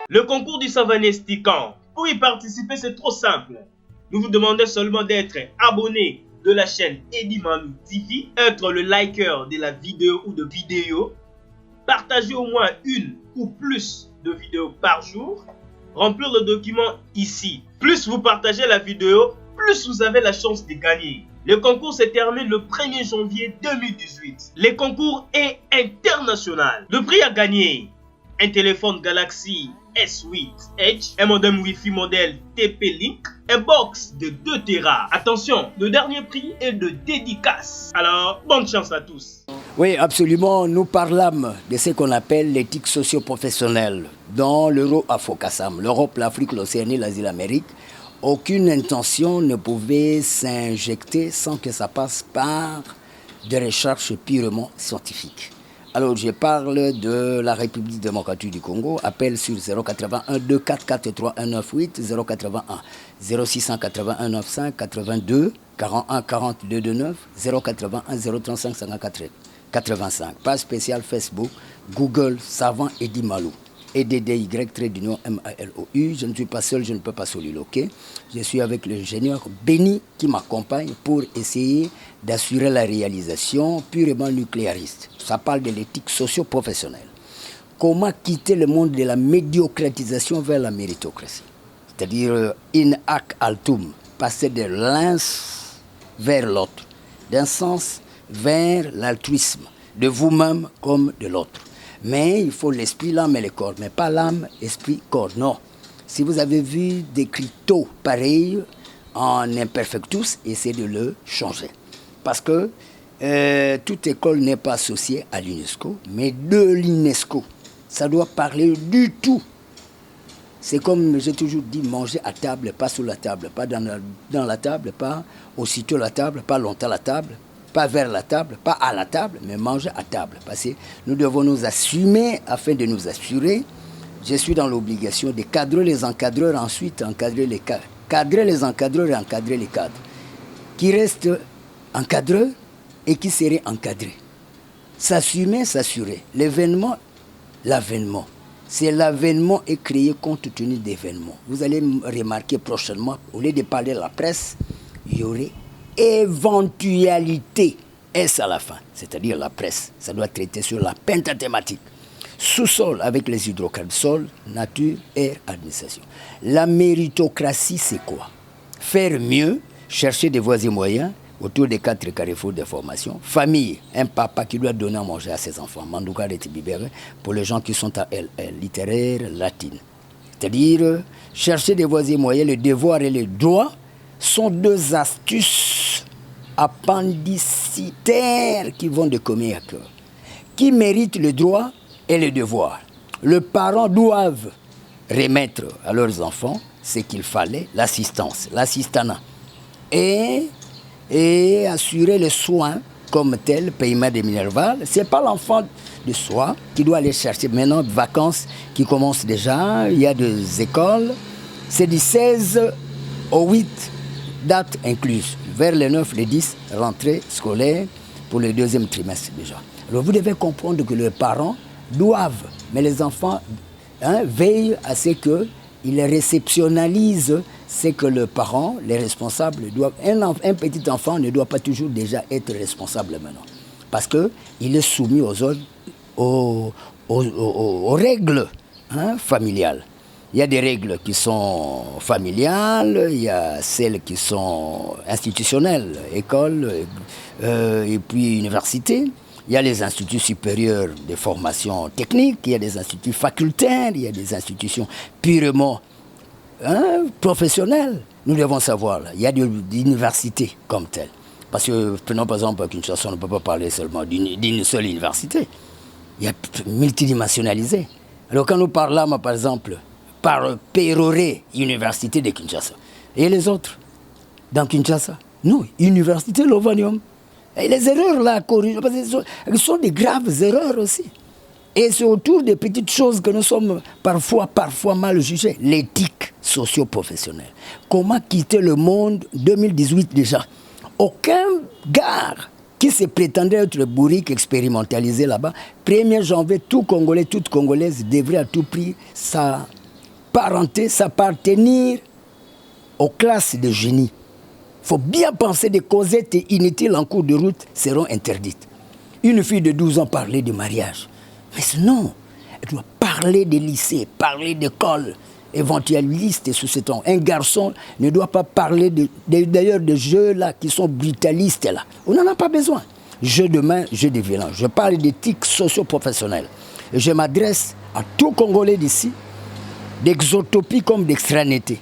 Le concours du Savanesticant. Pour y participer, c'est trop simple. Nous vous demandons seulement d'être abonné de la chaîne Eddie Malou TV, être le liker de la vidéo ou de vidéos, partager au moins une ou plus de vidéos par jour, remplir le document ici. Plus vous partagez la vidéo, plus vous avez la chance de gagner. Le concours se termine le 1er janvier 2018. Le concours est international. Le prix à gagner: un téléphone Galaxy S8 Edge, un modem Wi-Fi modèle TP-Link, un box de 2 Tera. Attention, le dernier prix est de dédicace. Alors, bonne chance à tous. Oui, absolument. Nous parlâmes de ce qu'on appelle l'éthique socio-professionnelle dans l'Euro-Afro-Cassam, l'Europe, l'Afrique, l'Océanie, l'Asie, l'Amérique. Aucune intention ne pouvait s'injecter sans que ça passe par des recherches purement scientifiques. Alors, je parle de la République démocratique du Congo. Appel sur 081 2443 198 081 0681 95 82 41 42 29 081 035 54 85. Page spéciale Facebook, Google, Savant Eddie Malou. EDDY, trait d'union MALOU. Je ne suis pas seul, je ne peux pas soliloquer. Je suis avec l'ingénieur Béni qui m'accompagne pour essayer d'assurer la réalisation purement nucléariste. Ça parle de l'éthique socio-professionnelle. Comment quitter le monde de la médiocratisation vers la méritocratie? C'est-à-dire in hac altum, passer de l'un vers l'autre, d'un sens vers l'altruisme, de vous-même comme de l'autre. Mais il faut l'esprit, l'âme et le corps, mais pas l'âme, esprit, corps, non. Si vous avez vu des cryptos pareils en imperfectus, essayez de le changer. Parce que toute école n'est pas associée à l'UNESCO, mais de l'UNESCO. Ça doit parler du tout. C'est comme j'ai toujours dit, manger à table, pas sous la table, pas dans la table, pas aussitôt la table, pas longtemps la table, pas vers la table, pas à la table, mais manger à table. Parce que nous devons nous assumer afin de nous assurer. Je suis dans l'obligation de cadrer les encadreurs, ensuite encadrer les cadres. Cadrer les encadreurs et encadrer les cadres. Qui restent encadreurs et qui seraient encadrés. S'assumer, s'assurer. L'événement, l'avènement. C'est l'avènement est créé compte tenu d'événements. Vous allez remarquer prochainement, au lieu de parler de la presse, il y aurait éventualité S à la fin, c'est-à-dire la presse. Ça doit traiter sur la pentathématique. Sous-sol avec les hydrocarbures, sol, nature, air, administration. La méritocratie, c'est quoi? Faire mieux, chercher des voies et moyens autour des 4 carrefours de formation. Famille, un papa qui doit donner à manger à ses enfants. Mandouka et Tibibere, pour les gens qui sont à LL, littéraire, latine. C'est-à-dire, chercher des voies et moyens, le devoir et le droit sont 2 astuces appendicitaires qui vont de commun à cœur. Qui méritent le droit et le devoir. Les parents doivent remettre à leurs enfants ce qu'il fallait, l'assistance, l'assistanat. Et assurer le soin comme tel, paiement des minervales. Ce n'est pas l'enfant de soi qui doit aller chercher maintenant des vacances qui commencent déjà. Il y a des écoles. C'est du 16 au 8, date incluse. Vers le 9, le 10, rentrée scolaire pour le 2e trimestre déjà. Alors vous devez comprendre que les parents doivent, mais les enfants veillent à ce qu'ils réceptionnalisent ce que le parent, les responsables doivent. Un petit enfant ne doit pas toujours déjà être responsable maintenant. Parce qu'il est soumis aux règles familiales. Il y a des règles qui sont familiales, il y a celles qui sont institutionnelles, école et puis université. Il y a les instituts supérieurs de formation technique, il y a des instituts facultaires, il y a des institutions purement professionnelles. Nous devons savoir, là, il y a des universités comme telles. Parce que, prenons par exemple à Kinshasa, on ne peut pas parler seulement d'une seule université. Il y a multidimensionnalisé. Alors quand nous parlons, par exemple, par Péroré, Université de Kinshasa, et les autres, dans Kinshasa, non, Université Lovanium. Et les erreurs là, corrigées, parce que ce sont des graves erreurs aussi. Et c'est autour des petites choses que nous sommes parfois mal jugés. L'éthique socio-professionnelle. Comment quitter le monde 2018 déjà? Aucun gars qui se prétendait être le bourrique expérimentalisé là-bas, 1er janvier, tout Congolais, toute Congolaise devrait à tout prix s'apparenter, s'appartenir aux classes de génie. Il faut bien penser des causettes inutiles en cours de route seront interdites. Une fille de 12 ans parlait de mariage. Mais non, elle doit parler des lycées, parler d'écoles éventualistes et sous ce temps. Un garçon ne doit pas parler d'ailleurs de jeux là qui sont brutalistes là. On n'en a pas besoin. Jeux de main, jeux de violence. Je parle d'éthique socio-professionnelle. Et je m'adresse à tout Congolais d'ici, d'exotopie comme d'extranéité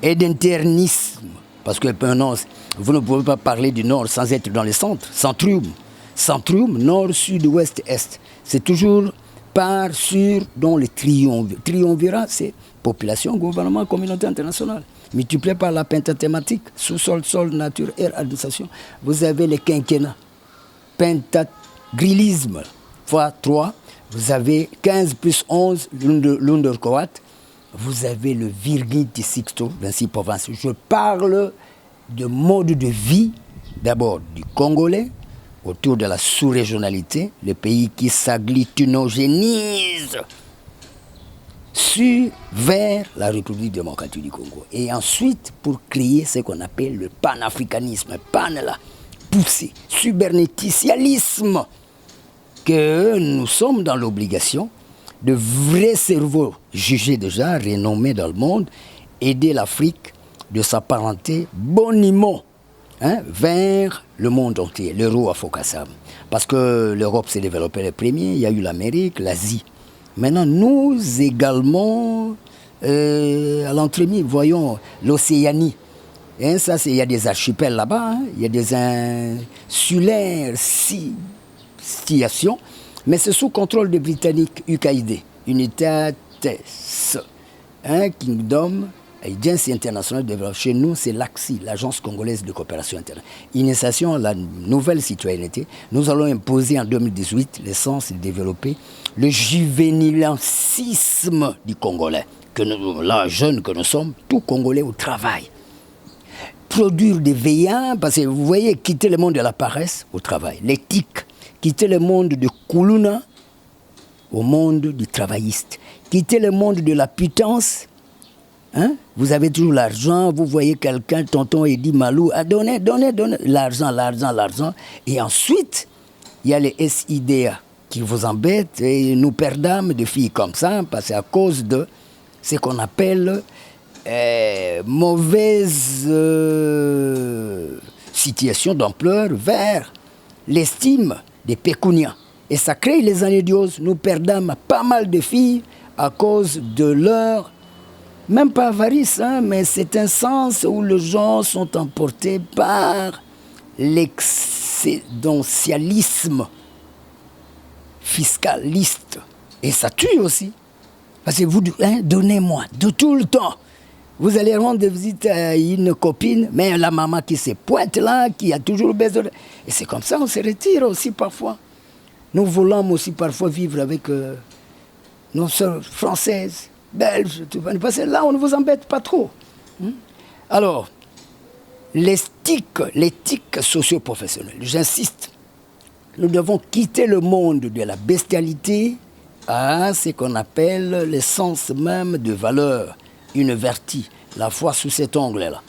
et d'internisme. Parce que non, vous ne pouvez pas parler du Nord sans être dans le centre. Centrium, Nord, Sud, Ouest, Est. C'est toujours par, sur, dans le triumvirat. Triumvirat, c'est population, gouvernement, communauté internationale. Multiplié par la pentathématique, sous-sol, sol, nature, air, administration. Vous avez le quinquennat. Pentagrilisme, fois 3. Vous avez 15 plus 11, l'Undercoat. Vous avez le Virgite Sixto, 26 provinces. Je parle de mode de vie, d'abord du Congolais, autour de la sous-régionalité, le pays qui s'agglutinogénise vers la République démocratique du Congo. Et ensuite, pour créer ce qu'on appelle le panafricanisme, pan-là, poussé, cybernéticialisme, que nous sommes dans l'obligation de vrais cerveaux jugés déjà, renommés dans le monde, aider l'Afrique de s'apparenter boniment vers le monde entier, l'euro à Fokassam. Parce que l'Europe s'est développée le premier, il y a eu l'Amérique, l'Asie. Maintenant, nous également, à l'entremis, voyons l'Océanie. Ça, il y a des archipels là-bas, il y a des insulaires situations, mais c'est sous contrôle des Britanniques, UKID, United Kingdom Agency International de Développement. Chez nous, c'est l'ACSI, l'Agence Congolaise de Coopération Internationale. Initiation à la nouvelle citoyenneté, nous allons imposer en 2018 l'essence de développer le juvénilancisme du Congolais, que nous, là, jeunes que nous sommes, tout Congolais au travail. Produire des veillants, parce que vous voyez, quitter le monde de la paresse au travail, l'éthique, quitter le monde de Koulouna au monde du travailliste. Quitter le monde de la pitance. Vous avez toujours l'argent, vous voyez quelqu'un, tonton Eddy Malou, donnez, l'argent. Et ensuite, il y a les SIDA qui vous embêtent et nous perdons des filles comme ça, parce qu'à cause de ce qu'on appelle mauvaise situation d'ampleur vers l'estime des pécunias. Et ça crée les anédioses. Nous perdons pas mal de filles à cause de leur, même pas avarice, mais c'est un sens où les gens sont emportés par l'excédentialisme fiscaliste. Et ça tue aussi. Parce que vous, donnez-moi, de tout le temps. Vous allez rendre visite à une copine, mais la maman qui se pointe là, qui a toujours besoin. Et c'est comme ça, on se retire aussi parfois. Nous voulons aussi parfois vivre avec nos sœurs françaises, belges, tout ça. Parce que là, on ne vous embête pas trop. Alors, l'éthique socio-professionnelle, j'insiste, nous devons quitter le monde de la bestialité à ce qu'on appelle l'essence même de valeur, une vertu, la foi sous cet angle-là.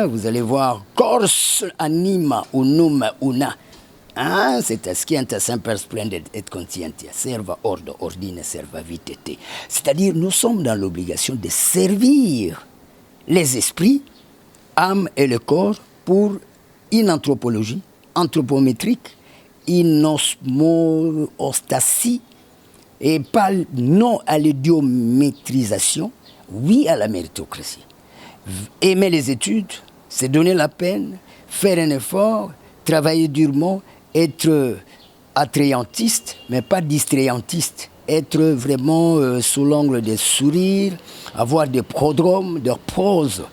Vous allez voir, Corse anima unum una. C'est ce qui est semper splendid et conscientia, serva ordo, ordine serva vitete. C'est-à-dire, nous sommes dans l'obligation de servir les esprits, âme et le corps pour une anthropologie anthropométrique, une osmostasie, et pas non à l'idiométrisation, oui à la méritocratie. Aimer les études, c'est donner la peine, faire un effort, travailler durement, être attrayantiste, mais pas distrayantiste. Être vraiment sous l'angle des sourires, avoir des prodromes, des proses,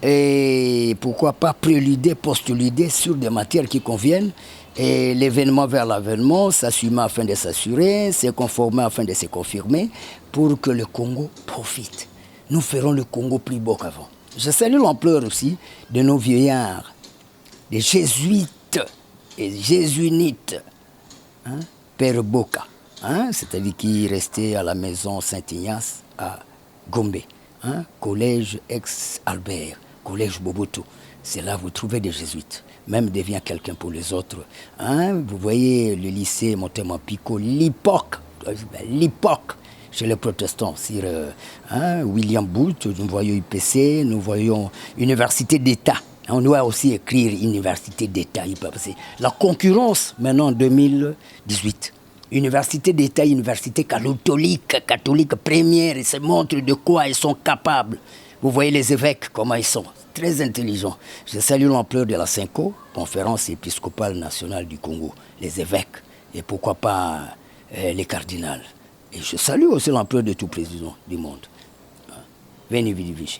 et pourquoi pas préluder, postulider sur des matières qui conviennent, et l'événement vers l'avènement, s'assumer afin de s'assurer, se conformer afin de se confirmer, pour que le Congo profite. Nous ferons le Congo plus beau qu'avant. Je salue l'ampleur aussi de nos vieillards, des jésuites et jésuinites, Père Boka, c'est-à-dire qui restait à la maison Saint-Ignace à Gombe. hein, collège ex-Albert, collège Boboto. C'est là que vous trouvez des jésuites. Même devient quelqu'un pour les autres. Hein, vous voyez le lycée Motema Pico, l'époque chez les protestants, sur William Booth, nous voyons UPC, nous voyons Université d'État. On doit aussi écrire Université d'État. La concurrence maintenant en 2018. Université d'État, université catholique première, et ça montre de quoi ils sont capables. Vous voyez les évêques, comment ils sont, très intelligents. Je salue l'ampleur de la CINCO, Conférence épiscopale nationale du Congo, les évêques, et pourquoi pas les cardinals. Et je salue aussi l'ampleur de tout président du monde. Veni Vidi Vici.